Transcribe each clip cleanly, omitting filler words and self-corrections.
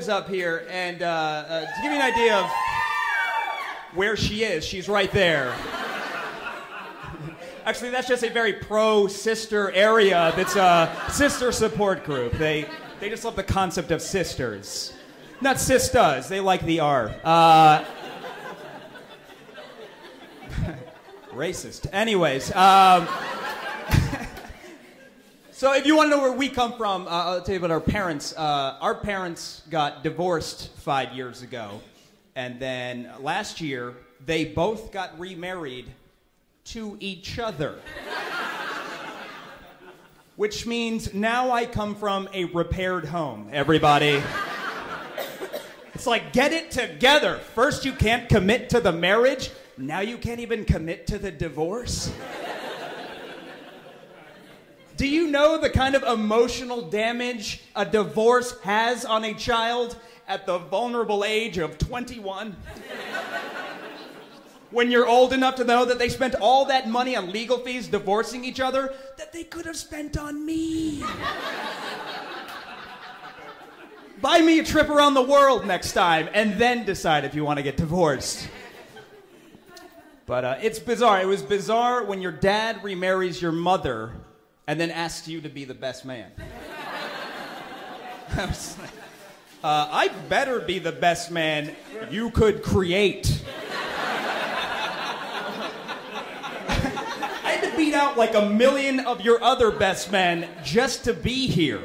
is up here, and to give you an idea of where she is, she's right there. Actually, that's just a very pro-sister area that's a sister support group. They just love the concept of sisters. Not sisters, they like the R. Racist. Anyways, so if you want to know where we come from, I'll tell you about our parents. Our parents got divorced 5 years ago, and then last year, they both got remarried to each other. Which means now I come from a repaired home, everybody. It's like, get it together. First you can't commit to the marriage, now you can't even commit to the divorce. Do you know the kind of emotional damage a divorce has on a child at the vulnerable age of 21? When you're old enough to know that they spent all that money on legal fees divorcing each other that they could have spent on me. Buy me a trip around the world next time and then decide if you want to get divorced. But it's bizarre. It was bizarre when your dad remarries your mother and then asks you to be the best man. I was like, I better be the best man you could create. I had to beat out like 1 million of your other best men just to be here.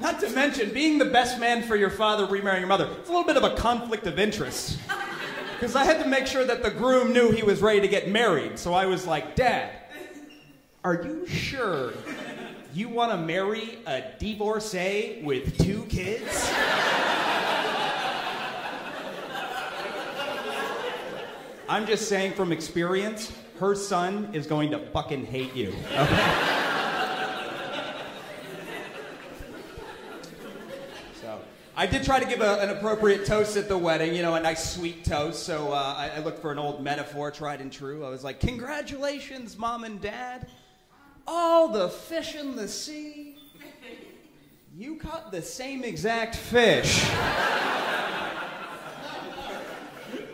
Not to mention, being the best man for your father remarrying your mother, it's a little bit of a conflict of interest. Because I had to make sure that the groom knew he was ready to get married. So I was like, Dad, are you sure you want to marry a divorcee with 2 kids? I'm just saying from experience, her son is going to fucking hate you. Okay? So, I did try to give an appropriate toast at the wedding, you know, a nice sweet toast. So I looked for an old metaphor, tried and true. I was like, congratulations, Mom and Dad. All the fish in the sea. You caught the same exact fish.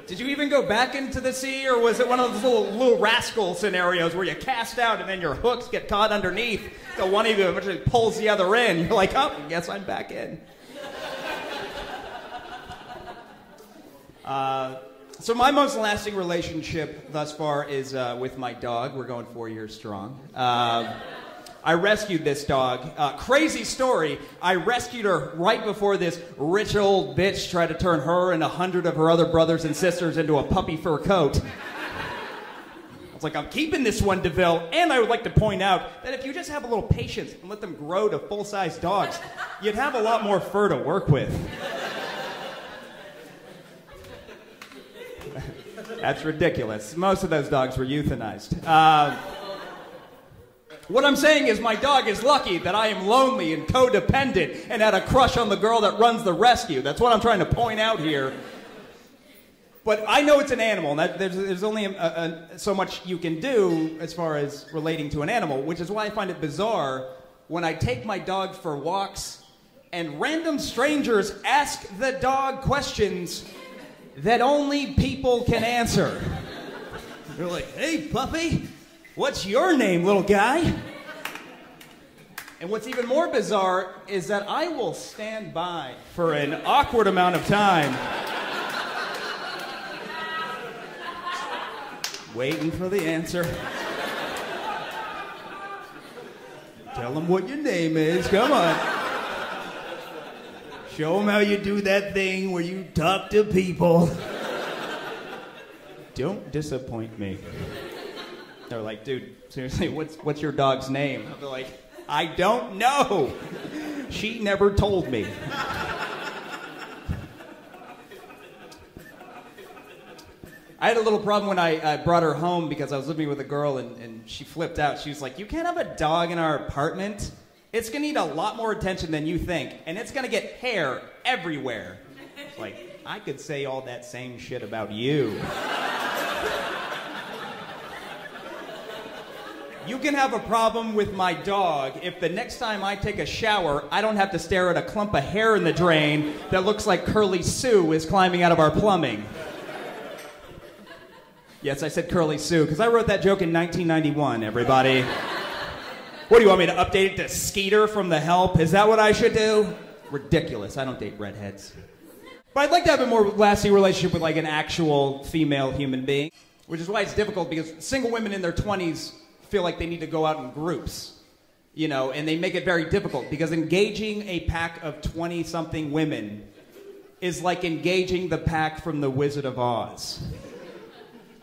Did you even go back into the sea, or was it one of those little rascal scenarios where you cast out and then your hooks get caught underneath, so one of you eventually pulls the other in? You're like, oh, I guess I'm back in. So my most lasting relationship thus far is with my dog. We're going 4 years strong. I rescued this dog. Crazy story. I rescued her right before this rich old bitch tried to turn her and 100 of her other brothers and sisters into a puppy fur coat. I was like, I'm keeping this one, DeVille. And I would like to point out that if you just have a little patience and let them grow to full-size dogs, you'd have a lot more fur to work with. That's ridiculous. Most of those dogs were euthanized. What I'm saying is my dog is lucky that I am lonely and codependent and had a crush on the girl that runs the rescue. That's what I'm trying to point out here. But I know it's an animal, and there's only so much you can do as far as relating to an animal, which is why I find it bizarre when I take my dog for walks and random strangers ask the dog questions that only people can answer. They're like, hey, puppy. What's your name, little guy? And what's even more bizarre is that I will stand by for an awkward amount of time, waiting for the answer. Tell them what your name is, come on. Show them how you do that thing where you talk to people. Don't disappoint me. They're like, dude, seriously, what's your dog's name? I'll be like, I don't know. She never told me. I had a little problem when I brought her home because I was living with a girl and she flipped out. She was like, you can't have a dog in our apartment. It's going to need a lot more attention than you think, and it's going to get hair everywhere. It's like, I could say all that same shit about you. You can have a problem with my dog if the next time I take a shower, I don't have to stare at a clump of hair in the drain that looks like Curly Sue is climbing out of our plumbing. Yes, I said Curly Sue, because I wrote that joke in 1991, everybody. What do you want me to update it to Skeeter from The Help? Is that what I should do? Ridiculous. I don't date redheads. But I'd like to have a more lasting relationship with like an actual female human being, which is why it's difficult, because single women in their 20s feel like they need to go out in groups, you know, and they make it very difficult because engaging a pack of 20-something women is like engaging the pack from The Wizard of Oz.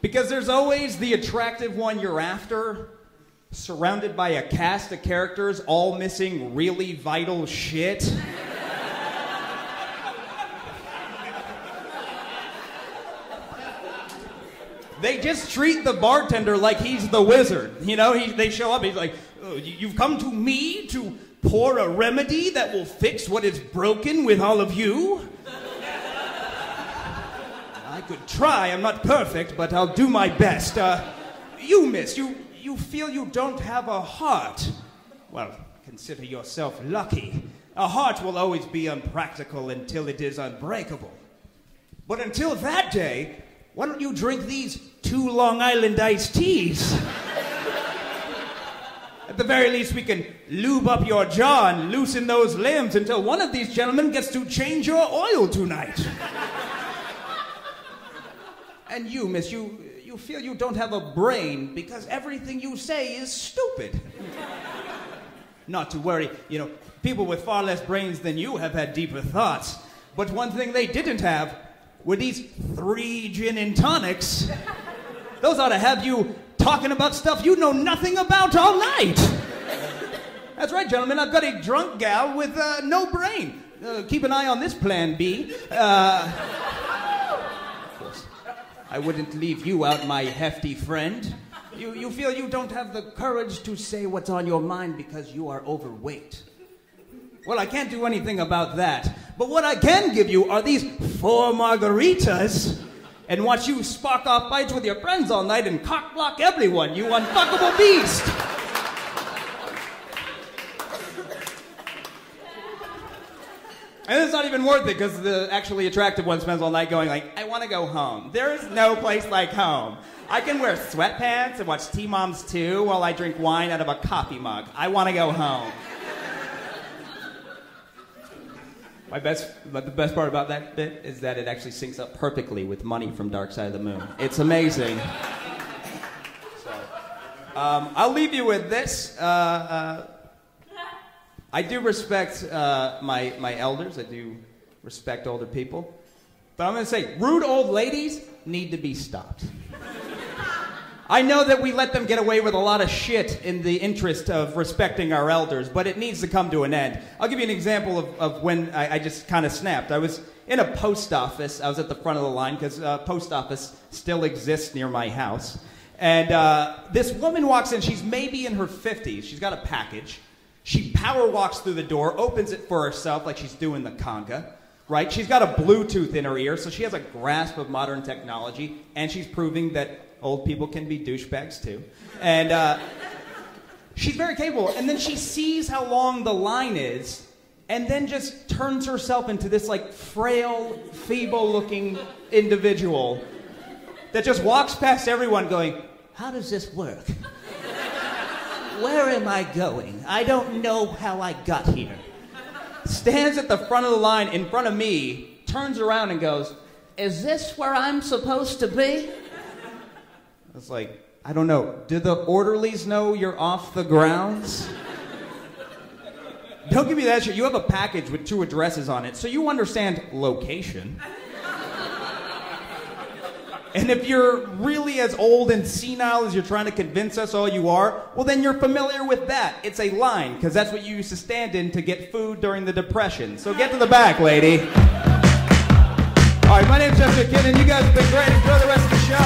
Because there's always the attractive one you're after, surrounded by a cast of characters all missing really vital shit. They just treat the bartender like he's the wizard. You know, they show up, he's like, oh, you've come to me to pour a remedy that will fix what is broken with all of you? I could try, I'm not perfect, but I'll do my best. You, miss, you feel you don't have a heart. Well, consider yourself lucky. A heart will always be unpractical until it is unbreakable. But until that day, why don't you drink these 2 Long Island iced teas? At the very least, we can lube up your jaw and loosen those limbs until one of these gentlemen gets to change your oil tonight. And you, miss, you feel you don't have a brain because everything you say is stupid. Not to worry, you know, people with far less brains than you have had deeper thoughts. But one thing they didn't have were these 3 gin and tonics. Those ought to have you talking about stuff you know nothing about all night. That's right, gentlemen, I've got a drunk gal with no brain. Keep an eye on this plan B. Of course, I wouldn't leave you out, my hefty friend. You feel you don't have the courage to say what's on your mind because you are overweight. Well, I can't do anything about that. But what I can give you are these 4 margaritas and watch you spark off fights with your friends all night and cock block everyone, you unfuckable beast. And it's not even worth it because the actually attractive one spends all night going like, I want to go home. There is no place like home. I can wear sweatpants and watch T-Moms 2 while I drink wine out of a coffee mug. I want to go home. But the best part about that bit is that it actually syncs up perfectly with Money from Dark Side of the Moon. It's amazing. So, I'll leave you with this. I do respect my elders. I do respect older people. But I'm going to say, rude old ladies need to be stopped. I know that we let them get away with a lot of shit in the interest of respecting our elders, but it needs to come to an end. I'll give you an example of when I just kind of snapped. I was in a post office. I was at the front of the line because post office still exists near my house. And this woman walks in. She's maybe in her 50s. She's got a package. She power walks through the door, opens it for herself like she's doing the conga, right? She's got a Bluetooth in her ear, so she has a grasp of modern technology, and she's proving that old people can be douchebags too. And she's very capable. And then she sees how long the line is, and then just turns herself into this like frail, feeble-looking individual that just walks past everyone going, how does this work? Where am I going? I don't know how I got here. Stands at the front of the line in front of me, turns around and goes, is this where I'm supposed to be? I was like, I don't know. Do the orderlies know you're off the grounds? Don't give me that shit. You have a package with 2 addresses on it, so you understand location. And if you're really as old and senile as you're trying to convince us all you are, well, then you're familiar with that. It's a line, because that's what you used to stand in to get food during the Depression. So get to the back, lady. All right, my name's SF MacKinnon. You guys have been great. Enjoy the rest of the show.